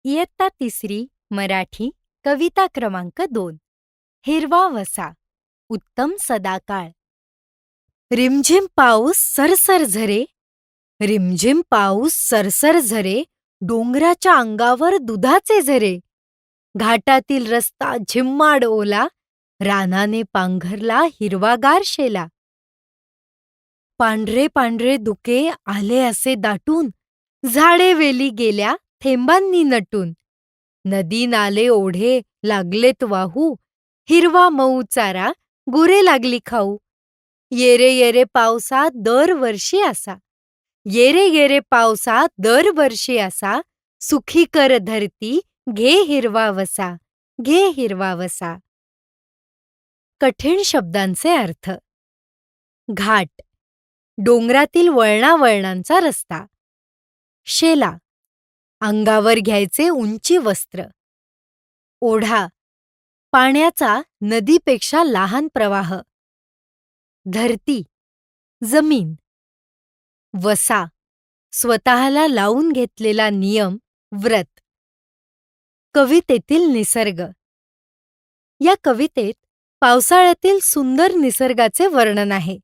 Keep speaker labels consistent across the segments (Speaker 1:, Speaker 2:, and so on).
Speaker 1: इयत्ता तिसरी मराठी कविता क्रमांक 2. हिरवा वसा उत्तम सदाकाळ. रिमझिम पाऊस सरसर झरे, रिमझिम पाऊस सरसर झरे, डोंगराच्या अंगावर दुधाचे झरे. घाटातील रस्ता झिम्माड ओला, रानाने पांघरला हिरवागार शेला. पांढरे पांढरे धुके आले असे दाटून, झाडे वेली गेल्या थेंबांनी नटून. नदी नाले ओढे लागलेत वाहू, हिरवा मऊ चारा गुरे लागली खाऊ. येरे येरे पावसा दरवर्षी असा, येरे येरे पावसा दरवर्षी असा, सुखी कर धरती घे हिरवा वसा, घे हिरवा वसा. कठीण शब्दांचे अर्थ. घाट डोंगरातील वळणावळणांचा रस्ता. शेला अंगावर घ्यायचे उंची वस्त्र. ओढा पाण्याचा नदीपेक्षा लहान प्रवाह. धरती जमीन. वसा स्वतःला लावून घेतलेला नियम, व्रत. कवितेतील निसर्ग. या कवितेत पावसाळ्यातील सुंदर निसर्गाचे वर्णन आहे.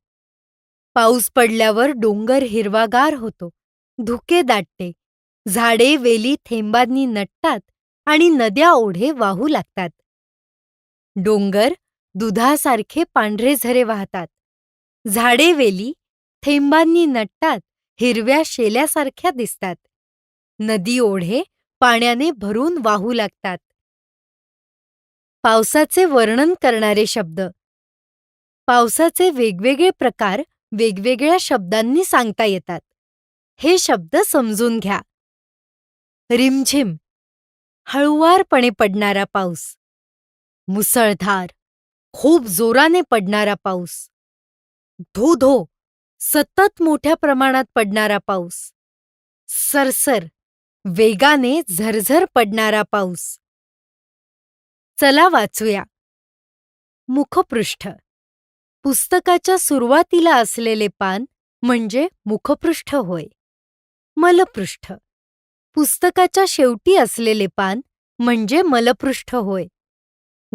Speaker 1: पाऊस पडल्यावर डोंगर हिरवागार होतो, धुके दाटते, झाडे वेली थेंबांनी नटतात आणि नद्या ओढे वाहू लागतात. डोंगर दुधासारखे पांढरे झरे वाहतात, झाडे वेली थेंबांनी नटतात, हिरव्या शेल्यासारख्या दिसतात. नदी ओढे पाण्याने भरून वाहू लागतात. पावसाचे वर्णन करणारे शब्द. पावसाचे वेगवेगळे प्रकार वेगवेगळ्या शब्दांनी सांगता येतात. हे शब्द समजून घ्या. रिमझिम हळुवारपणे पडणारा पाऊस. मुसळधार खूप जोराने पडणारा पाऊस. धो-धो सतत मोठ्या प्रमाणात पडणारा पाऊस. सरसर वेगाने झरझर पडणारा पाऊस. चला वाचूया. मुखपृष्ठ पुस्तकाच्या सुरुवातीला असलेले पान म्हणजे मुखपृष्ठ होय. मलपृष्ठ पुस्तकाच्या शेवटी असलेले पान म्हणजे मलपृष्ठ होय.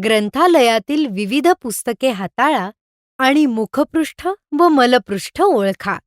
Speaker 1: ग्रंथालयातील विविध पुस्तके हाताळा आणि मुखपृष्ठ व मलपृष्ठ ओळखा.